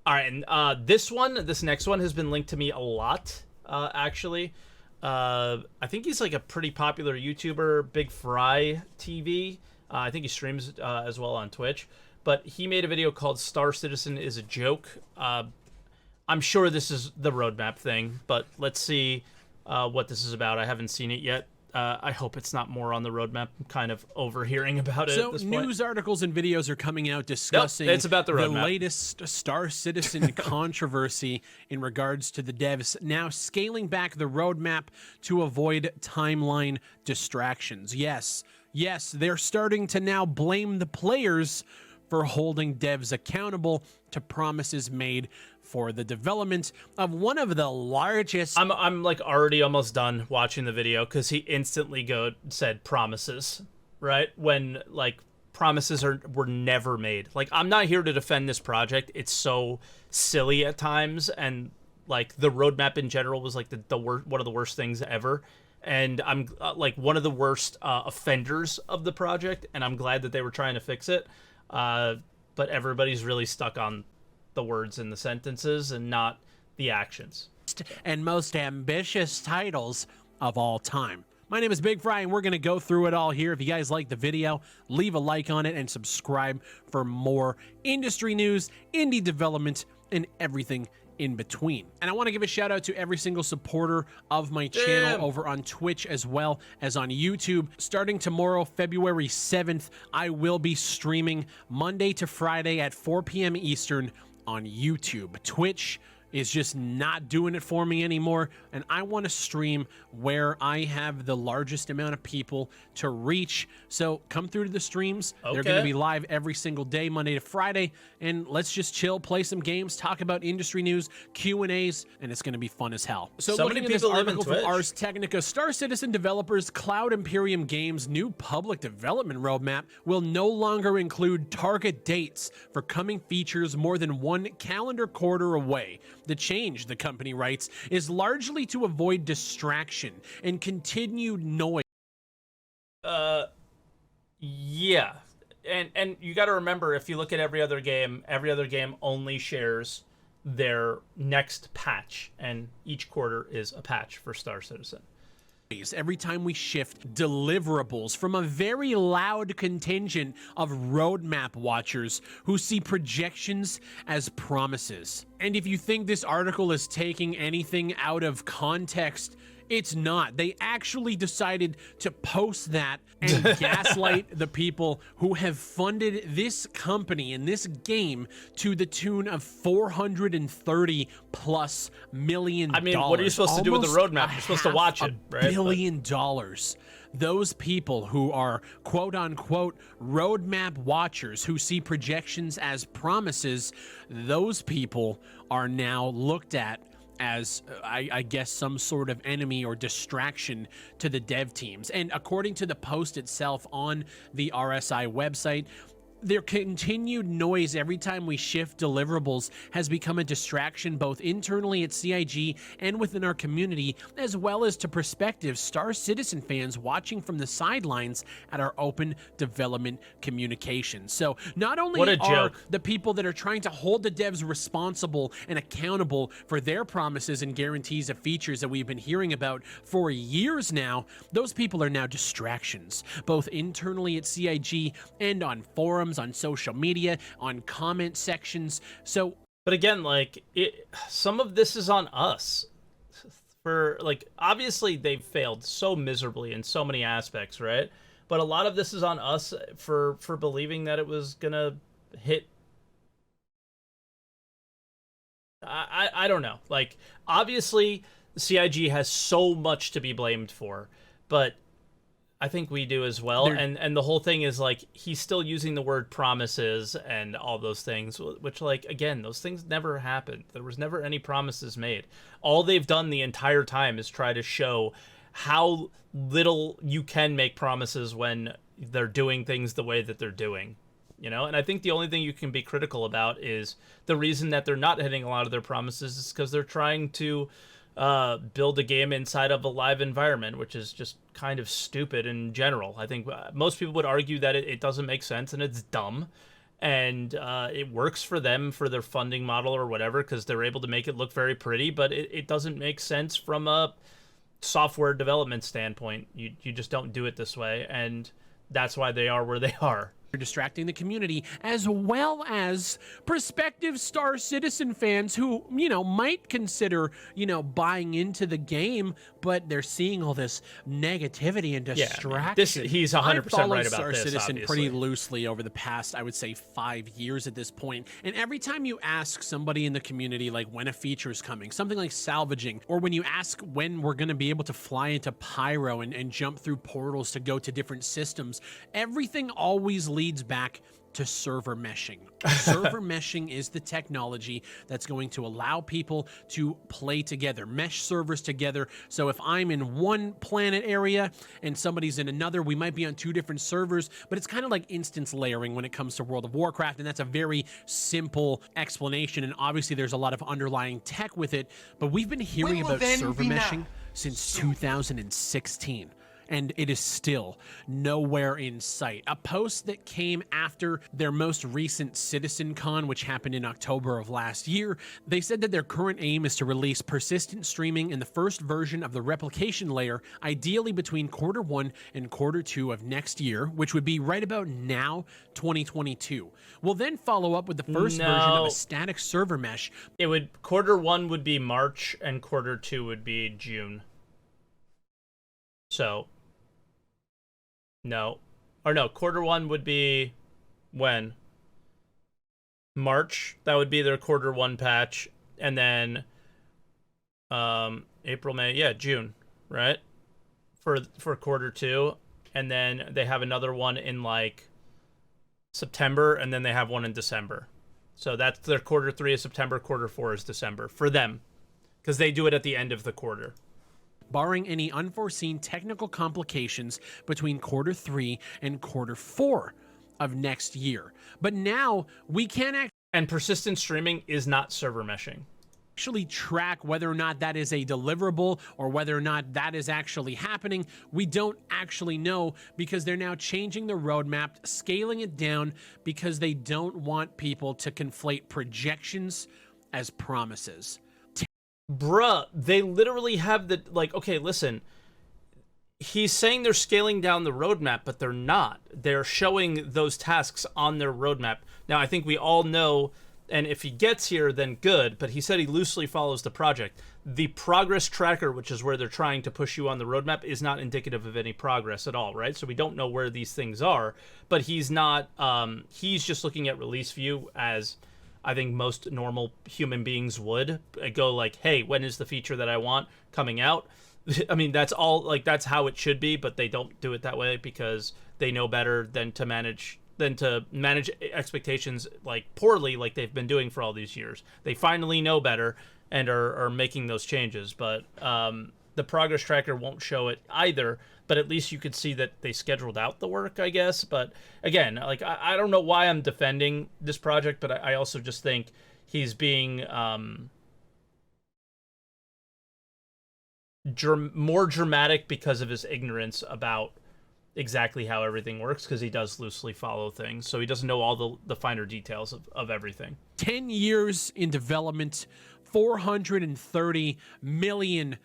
All right, and this next one has been linked to me a lot, actually. I think he's like a pretty popular YouTuber, Big Fry TV. I think he streams as well on Twitch. But he made a video called Star Citizen is a Joke. I'm sure this is the roadmap thing, but let's see what this is about. I haven't seen it yet. I hope it's not more on the roadmap. I'm kind of overhearing about it at this point. So news articles and videos are coming out discussing it's about the latest Star Citizen controversy in regards to the devs now scaling back the roadmap to avoid timeline distractions. Yes, they're starting to now blame the players for holding devs accountable to promises made for the development of one of the largest... I'm like already almost done watching the video because he instantly said promises, right? When like promises were never made. Like, I'm not here to defend this project. It's so silly at times, and like the roadmap in general was like the worst, one of the worst things ever. And I'm like one of the worst offenders of the project, and I'm glad that they were trying to fix it. But everybody's really stuck on the words in the sentences and not the actions. And most ambitious titles of all time. My name is Big Fry, and we're going to go through it all here. If you guys like the video, leave a like on it and subscribe for more industry news, indie development, and everything in between. And I want to give a shout out to every single supporter of my channel over on Twitch as well as on YouTube. Starting tomorrow, February 7th, I will be streaming Monday to Friday at 4 p.m. Eastern on YouTube. Twitch is just not doing it for me anymore, and I want to stream where I have the largest amount of people to reach. So come through to the streams. Okay. They're going to be live every single day, Monday to Friday, and let's just chill, play some games, talk about industry news, Q&As, and it's going to be fun as hell. So looking at this article from Ars Technica, Star Citizen developers Cloud Imperium Games' new public development roadmap will no longer include target dates for coming features more than one calendar quarter away. The change, the company writes, is largely to avoid distraction and continued noise. Yeah. And you got to remember, if you look at every other game only shares their next patch, and each quarter is a patch for Star Citizen. Every time we shift deliverables from a very loud contingent of roadmap watchers who see projections as promises. And if you think this article is taking anything out of context, it's not. They actually decided to post that and gaslight the people who have funded this company and this game to the tune of $430+ million. I mean, what are you supposed to do with the roadmap? You're supposed to watch it, right? $1 billion. Those people who are quote-unquote roadmap watchers who see projections as promises, those people are now looked at as, I guess, some sort of enemy or distraction to the dev teams. And according to the post itself on the RSI website, their continued noise every time we shift deliverables has become a distraction both internally at CIG and within our community, as well as to prospective Star Citizen fans watching from the sidelines at our open development communications. So not only are the people that are trying to hold the devs responsible and accountable for their promises and guarantees of features that we've been hearing about for years now, those people are now distractions, both internally at CIG and on forums, on social media, on comment sections. So, but again, like, some of this is on us. For like, obviously they've failed so miserably in so many aspects, right? But a lot of this is on us for believing that it was gonna hit. I don't know. Like, obviously CIG has so much to be blamed for, but I think we do as well. And the whole thing is, like, he's still using the word promises and all those things, which, like, again, those things never happened. There was never any promises made. All they've done the entire time is try to show how little you can make promises when they're doing things the way that they're doing, you know? And I think the only thing you can be critical about is the reason that they're not hitting a lot of their promises is because they're trying to build a game inside of a live environment, which is just kind of stupid in general. I think most people would argue that it doesn't make sense and it's dumb. and it works for them for their funding model or whatever, because they're able to make it look very pretty, but it doesn't make sense from a software development standpoint. You just don't do it this way, and that's why they are where they are. Distracting the community, as well as prospective Star Citizen fans who, you know, might consider, you know, buying into the game, but they're seeing all this negativity and distraction. He's 100% right about Star this, Citizen obviously. pretty loosely over the past, I would say, 5 years at this point. And every time you ask somebody in the community, like when a feature is coming, something like salvaging, or when you ask when we're going to be able to fly into Pyro and jump through portals to go to different systems, everything always leads back to server meshing. Server meshing is the technology that's going to allow people to play together, mesh servers together. So if I'm in one planet area and somebody's in another, we might be on 2 different servers, but it's kind of like instance layering when it comes to World of Warcraft, and that's a very simple explanation, and obviously there's a lot of underlying tech with it, but we've been hearing about server meshing since 2016. And it is still nowhere in sight. A post that came after their most recent CitizenCon, which happened in October of last year, they said that their current aim is to release persistent streaming in the first version of the replication layer, ideally between Q1 and Q2 of next year, which would be right about now, 2022. We'll then follow up with the first version of a static server mesh. It would, Q1 would be March and Q2 would be June. So, no. Or no, Q1 would be when? March. That would be their Q1 patch. And then April, May, yeah, June, right? For Q2. And then they have another one in like September, and then they have one in December. So that's their Q3 is September, Q4 is December for them, because they do it at the end of the quarter. Barring any unforeseen technical complications between Q3 and Q4 of next year. But now we can and persistent streaming is not server meshing. Actually track whether or not that is a deliverable or whether or not that is actually happening. We don't actually know, because they're now changing the roadmap, scaling it down, because they don't want people to conflate projections as promises. Bruh, they literally have the, like, okay, listen, he's saying they're scaling down the roadmap, but they're not. They're showing those tasks on their roadmap. Now, I think we all know, and if he gets here, then good, but he said he loosely follows the project. The progress tracker, which is where they're trying to push you on the roadmap, is not indicative of any progress at all, right? So we don't know where these things are, but he's not, he's just looking at release view as I think most normal human beings would go like, hey, when is the feature that I want coming out? I mean, that's all, like, that's how it should be, but they don't do it that way because they know better than to manage expectations like poorly, like they've been doing for all these years. They finally know better and are making those changes, but the progress tracker won't show it either, but at least you could see that they scheduled out the work, I guess. But again, like, I don't know why I'm defending this project, but I also just think he's being more dramatic because of his ignorance about exactly how everything works, because he does loosely follow things, so he doesn't know all the finer details of everything. 10 years in development, $430 million,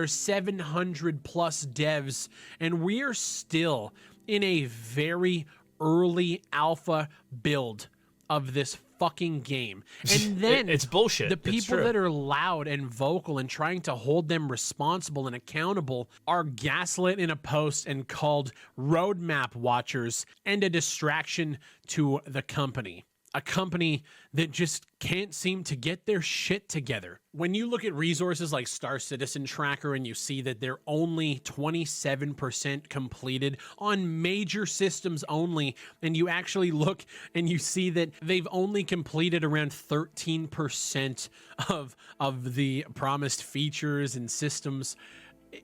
700 plus devs, and we're still in a very early alpha build of this fucking game. And then it's bullshit. The people that are loud and vocal and trying to hold them responsible and accountable are gaslit in a post and called roadmap watchers and a distraction to the company. A company that just can't seem to get their shit together. When you look at resources like Star Citizen Tracker and you see that they're only 27% completed on major systems only, and you actually look and you see that they've only completed around 13% of the promised features and systems,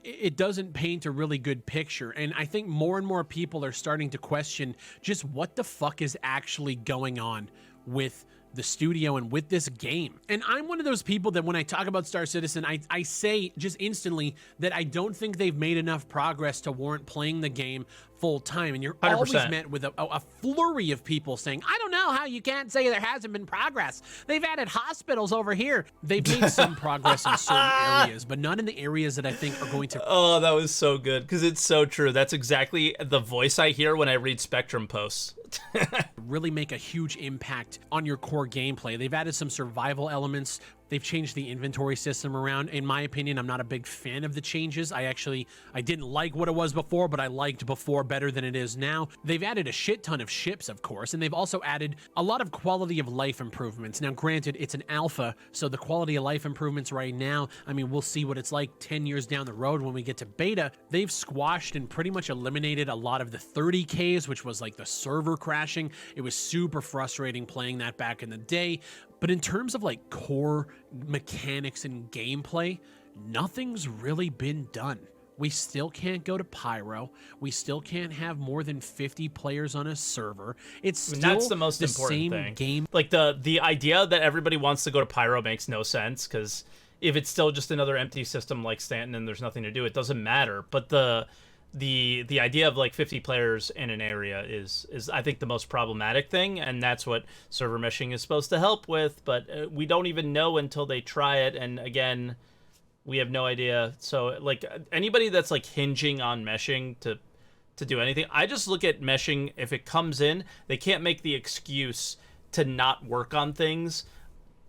it doesn't paint a really good picture. And I think more and more people are starting to question just what the fuck is actually going on with the studio and with this game. And I'm one of those people that when I talk about Star Citizen, I say just instantly that I don't think they've made enough progress to warrant playing the game full time. And you're 100%. always met with a flurry of people saying, I don't know how you can't say there hasn't been progress. They've added hospitals over here. They've made some progress in certain areas, but not in the areas that I think are going to... Oh, that was so good, because it's so true. That's exactly the voice I hear when I read Spectrum posts. really make a huge impact on your core gameplay. They've added some survival elements. They've changed the inventory system around. In my opinion, I'm not a big fan of the changes. I didn't like what it was before, but I liked before better than it is now. They've added a shit ton of ships, of course, and they've also added a lot of quality of life improvements. Now, granted, it's an alpha, so the quality of life improvements right now, I mean, we'll see what it's like 10 years down the road when we get to beta. They've squashed and pretty much eliminated a lot of the 30Ks, which was like the server crashing. It was super frustrating playing that back in the day. But in terms of like core mechanics and gameplay, nothing's really been done. We still can't go to Pyro. We still can't have more than 50 players on a server. It's still that's the most important same thing. Game. Like the idea that everybody wants to go to Pyro makes no sense, because if it's still just another empty system like Stanton and there's nothing to do, it doesn't matter. But the idea of like 50 players in an area is I think the most problematic thing, and that's what server meshing is supposed to help with, but we don't even know until they try it, and again, we have no idea. So like anybody that's like hinging on meshing to do anything, I just look at meshing, if it comes in, they can't make the excuse to not work on things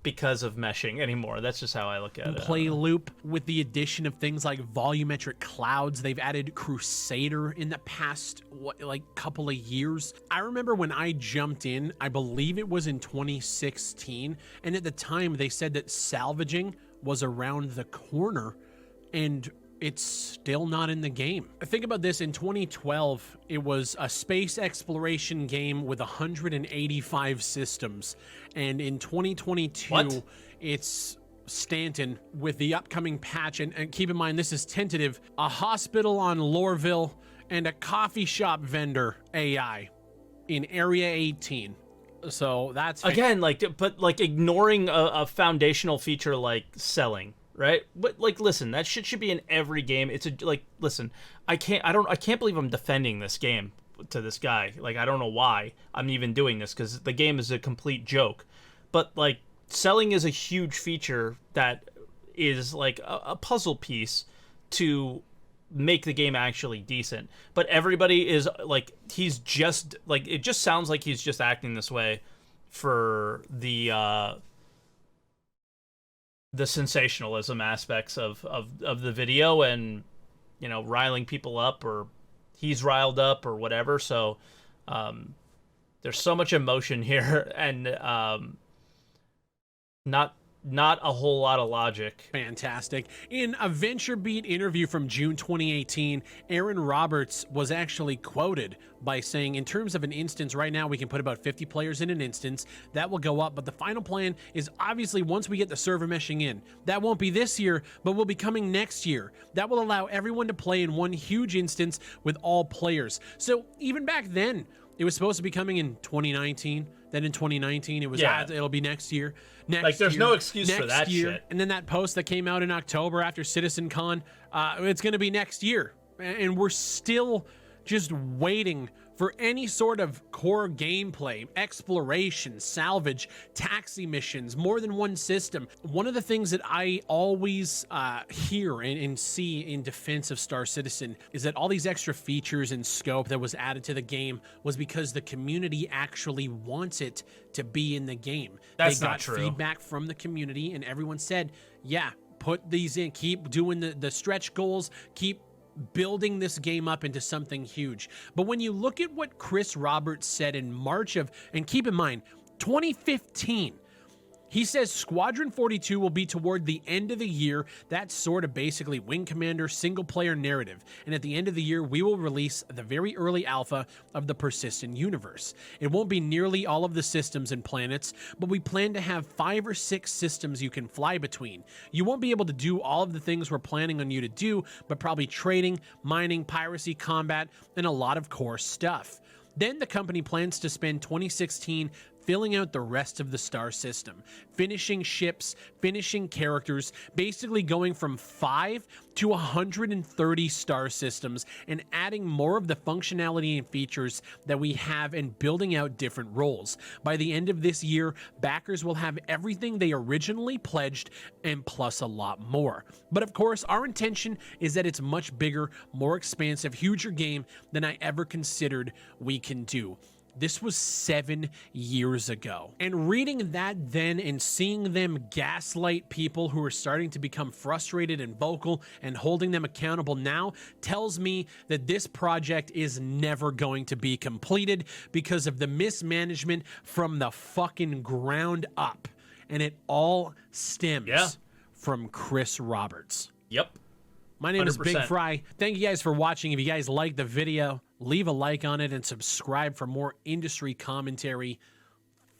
because of meshing anymore. That's just how I look at it. Play loop with the addition of things like volumetric clouds. They've added Crusader in the past couple of years. I remember when I jumped in, I believe it was in 2016, and at the time they said that salvaging was around the corner, and it's still not in the game. Think about this. In 2012, it was a space exploration game with 185 systems. And in 2022, what? It's Stanton with the upcoming patch. And keep in mind, this is tentative. A hospital on Lorville and a coffee shop vendor AI in Area 18. So that's... Again, but ignoring a foundational feature like selling. Right? But like, listen, that shit should be in every game. It's listen, I can't believe I'm defending this game to this guy. Like, I don't know why I'm even doing this, because the game is a complete joke. But like, selling is a huge feature that is like a puzzle piece to make the game actually decent. But everybody is like, he's just like, it just sounds like he's just acting this way for the sensationalism aspects of the video, and you know, riling people up, or he's riled up or whatever. So there's so much emotion here, and not a whole lot of logic. Fantastic. In a VentureBeat interview from June 2018, Aaron Roberts was actually quoted by saying, in terms of an instance, right now we can put about 50 players in an instance. That will go up, but the final plan is obviously once we get the server meshing in. That won't be this year, but will be coming next year. That will allow everyone to play in one huge instance with all players. So even back then, it was supposed to be coming in 2019. Then in 2019, it was, it'll be next year. There's no excuse for that shit. And then that post that came out in October after CitizenCon, it's going to be next year. And we're still just waiting for any sort of core gameplay, exploration, salvage, taxi missions, more than one system. One of the things that I always hear and see in defense of Star Citizen is that all these extra features and scope that was added to the game was because the community actually wants it to be in the game. That's they not got true. Feedback from the community, and everyone said, yeah, put these in, keep doing the stretch goals, keep building this game up into something huge. But when you look at what Chris Roberts said in March of, and keep in mind, 2015, he says Squadron 42 will be toward the end of the year. That's sort of basically Wing Commander single-player narrative. And at the end of the year, we will release the very early alpha of the Persistent universe. It won't be nearly all of the systems and planets, but we plan to have 5 or 6 systems you can fly between. You won't be able to do all of the things we're planning on you to do, but probably trading, mining, piracy, combat, and a lot of core stuff. Then the company plans to spend 2016 filling out the rest of the star system, finishing ships, finishing characters, basically going from 5 to 130 star systems and adding more of the functionality and features that we have and building out different roles. By the end of this year, backers will have everything they originally pledged and plus a lot more. But of course, our intention is that it's much bigger, more expansive, huger game than I ever considered we can do. This was 7 years ago. And reading that then and seeing them gaslight people who are starting to become frustrated and vocal and holding them accountable now tells me that this project is never going to be completed because of the mismanagement from the fucking ground up. And it all stems from Chris Roberts. Yep. My name is 100%. Big Fry. Thank you guys for watching. If you guys like the video, leave a like on it and subscribe for more industry commentary.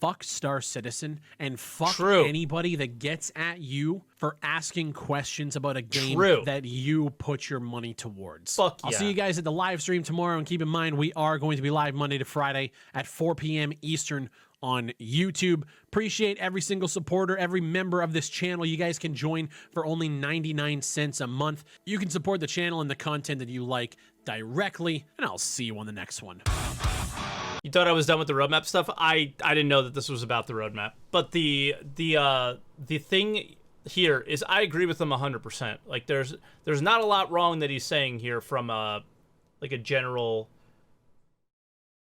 Fuck Star Citizen and fuck anybody that gets at you for asking questions about a game that you put your money towards. Fuck I'll see you guys at the live stream tomorrow, and keep in mind we are going to be live Monday to Friday at 4 p.m. Eastern on YouTube. Appreciate every single supporter, every member of this channel. You guys can join for only 99 cents a month. You can support the channel and the content that you like directly, and I'll see you on the next one. You thought I was done with the roadmap stuff? I didn't know that this was about the roadmap. But the thing here is I agree with him 100%. Like there's not a lot wrong that he's saying here from like a general,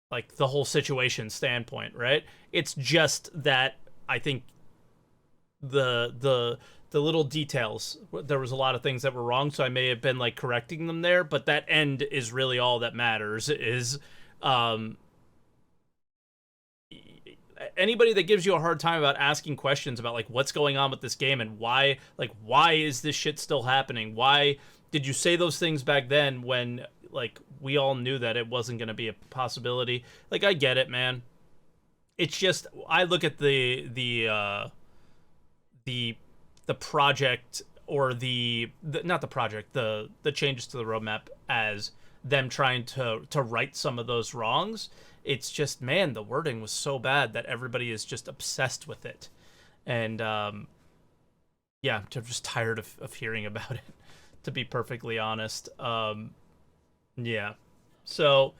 like the whole situation standpoint, right? It's just that I think the little details, there was a lot of things that were wrong, so I may have been like correcting them there, but that end is really all that matters. Is anybody that gives you a hard time about asking questions about like what's going on with this game and why is this shit still happening? Why did you say those things back then when like we all knew that it wasn't going to be a possibility? Like, I get it, man. It's just I look at the project, or not the project, the changes to the roadmap as them trying to right some of those wrongs. It's just, man, the wording was so bad that everybody is just obsessed with it. And yeah, I'm just tired of hearing about it, to be perfectly honest. Yeah. So